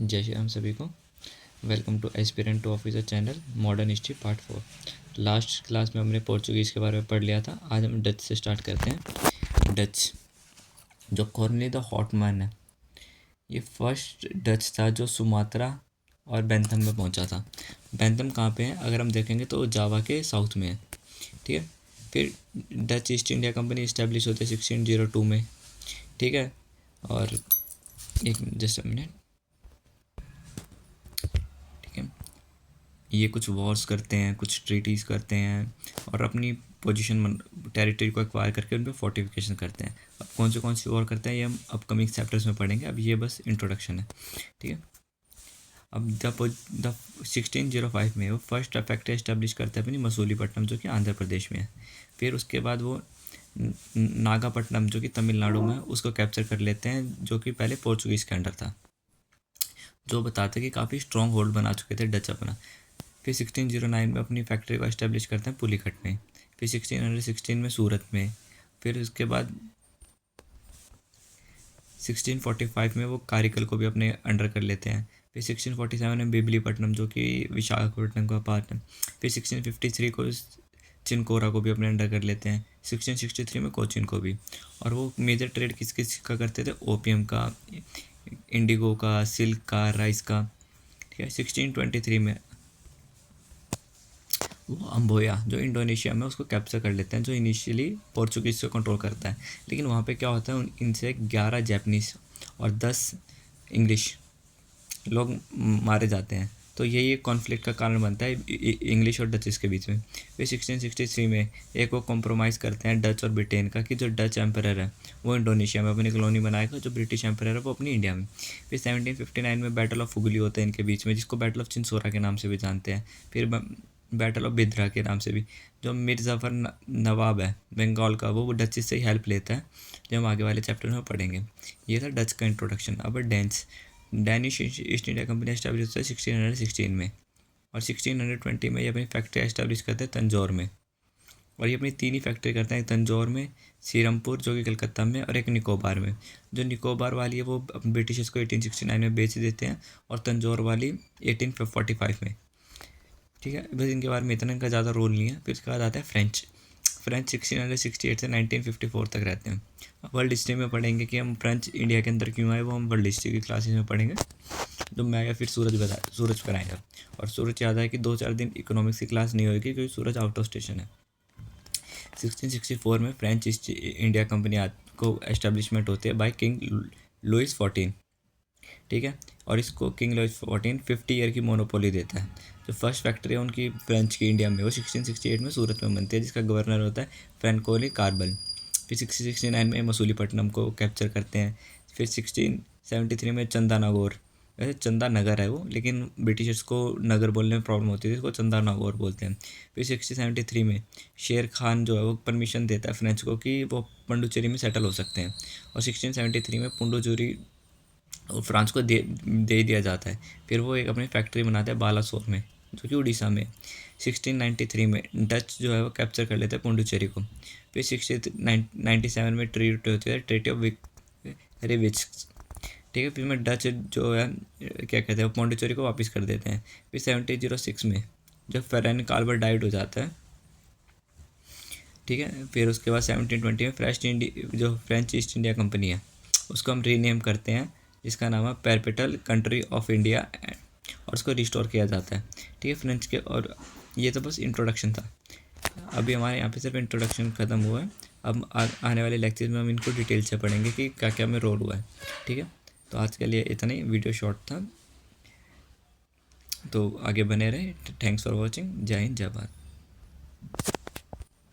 जय श्री राम सभी को। Welcome to aspirant to officer channel modern history part 4। Last class में हमने पोर्चुगीज़ के बारे में पढ़ लिया था। आज हम डच से स्टार्ट करते हैं। डच, जो कॉर्नली द हॉटमैन है, ये फर्स्ट डच था जो सुमात्रा और बेंथम में पहुंचा था। बेंथम कहाँ पे है अगर हम देखेंगे तो जावा के साउथ में है, ठीक है। फिर Dutch east India company establish होती है 1602 में, ठीक है। और एक जस्ट अ मिनट, ठीक है। ये कुछ वॉर्स करते हैं, कुछ ट्रीटीज़ करते हैं और अपनी पोजीशन टेरिटरी को एक्वायर करके उन पर फोर्टिफिकेशन करते हैं। अब कौन सी वॉर करते हैं ये हम अपकमिंग चैप्टर्स में पढ़ेंगे, अब ये बस इंट्रोडक्शन है, ठीक है। अब द 1605 में वो फर्स्ट फैक्ट्री इस्टेब्लिश करते हैं अपनी मसूलीपट्टनम, जो कि आंध्र प्रदेश में है। फिर उसके बाद वो नागापट्टनम, जो कि तमिलनाडु में है, उसको कैप्चर कर लेते हैं, जो कि पहले पोर्चुगीज़ के अंडर था, जो बताते कि काफ़ी स्ट्रॉन्ग होल्ड बना चुके थे डच अपना। फिर 1609 में अपनी फैक्ट्री को एस्टेब्लिश करते हैं पुलीकट में। फिर 1616 में सूरत में। फिर उसके बाद 1645 में वो कारिकल को भी अपने अंडर कर लेते हैं। फिर 1647 में बिबलीपट्टनम, जो कि विशाखापट्टनम का पार्ट है। फिर 1653 को चिनकोरा को भी अपने अंडर कर लेते हैं। 1663 में कोचिन को भी। और वो मेजर ट्रेड किस किस का करते थे, ओपियम का, इंडिगो का, सिल्क का, राइस का, ठीक है। 1623 में वो अम्बोया, जो इंडोनेशिया में, उसको कैप्चर कर लेते हैं, जो इनिशियली पोर्चुगीज़ को कंट्रोल करता है। लेकिन वहाँ पे क्या होता है, इनसे 11 जैपनीज़ और 10 इंग्लिश लोग मारे जाते हैं। तो यही एक कॉन्फ्लिक्ट का कारण बनता है इंग्लिश और डचेस के बीच में। फिर 1663 में एक वो कॉम्प्रोमाइज़ करते हैं डच और ब्रिटेन का, कि जो डच एम्परर है वो इंडोनेशिया में अपनी कॉलोनी बनाएगा, जो ब्रिटिश एम्परर है वो अपनी इंडिया में। फिर 1759 में बैटल ऑफ हुगली होता है इनके बीच में, जिसको बैटल ऑफ चिंसोरा के नाम से भी जानते हैं। फिर बैटल ऑफ बिद्रा के नाम से भी। जो मीर जफ़र नवाब है बंगाल का, वो डचेस से ही हेल्प लेता है, जो हम आगे वाले चैप्टर में पढ़ेंगे। ये था डच का इंट्रोडक्शन। अब Danish east India company establish होता है 1616 में। और 1620 में ये अपनी फैक्ट्री एस्टेब्लिश करते हैं तंजौर में। और ये अपनी 3 ही फैक्ट्री करते हैं, एक तंजौर में, सीरमपुर जो कि कलकत्ता में, और एक निकोबार में। जो निकोबार वाली है वो ब्रिटिशर्स को 1869 में बेच देते हैं, और तंजौर वाली 1845 में, ठीक है। बस इनके बारे में इतना, इनका ज़्यादा रोल नहीं है। फिर उसके बाद आता है फ्रेंच। 1668 से 1954 तक रहते हैं। वर्ल्ड हिस्ट्री में पढ़ेंगे कि हम फ्रेंच इंडिया के अंदर क्यों आए, वो हम वर्ल्ड हिस्ट्री की क्लासेस में पढ़ेंगे, जो मैं या फिर सूरज पर आएगा। और सूरज याद है कि 2-4 दिन इकोनॉमिक्स की क्लास नहीं होगी, क्योंकि सूरज आउट ऑफ स्टेशन है। 1664 में फ्रेंच ईस्ट इंडिया कंपनी को एस्टेब्लिशमेंट होती है बाय किंग लुइस 14, ठीक है। और इसको किंग लुइस 14 50 ईयर की मोनोपोली देता है। जो फर्स्ट फैक्ट्री है उनकी फ्रेंच की इंडिया में, वो 1668 में सूरत में बनती है, जिसका गवर्नर होता है फ्रैंकोली कार्बल। फिर 1669 में मसूलीपट्टनम को कैप्चर करते हैं। फिर 1673 में चंदानागौर, वैसे चंदा नगर है वो, लेकिन ब्रिटिशर्स को नगर बोलने में प्रॉब्लम होती थी, इसको चंदानागौर बोलते हैं। फिर 1673 में शेर खान जो है वो परमिशन देता है फ्रेंच को कि वो पंडुचेरी में सेटल हो सकते हैं। और 1673 में पुंडुचेरी और फ्रांस को दे दिया जाता है। फिर वो एक अपनी फैक्ट्री बनाते हैं बालासोर में, जो कि उड़ीसा में। 1693 में डच जो है वो कैप्चर कर लेते हैं पुंडुचेरी को। फिर 1697 में ट्रीटी होती है, ट्रीटी ऑफ रिविच, ठीक है। फिर में डच जो है क्या कहते हैं, पुंडुचेरी को वापस कर देते हैं। फिर 1706 में जब फेरन काल्वर डाइड हो जाता है, ठीक है। फिर उसके बाद 1720 में जो फ्रेंच ईस्ट इंडिया कंपनी है उसको हम रीनेम करते हैं, जिसका नाम है परपेटल कंट्री ऑफ इंडिया, और उसको रिस्टोर किया जाता है, ठीक है, फ्रेंच के। और ये तो बस इंट्रोडक्शन था। अभी हमारे यहाँ पे सिर्फ इंट्रोडक्शन ख़त्म हुआ है। अब आने वाले लेक्चर में हम इनको डिटेल से पढ़ेंगे कि क्या क्या में रोल हुआ है, ठीक है। तो आज के लिए इतना ही, वीडियो शॉर्ट था, तो आगे बने रहे। Thanks for watching. जय हिंद, जय भारत।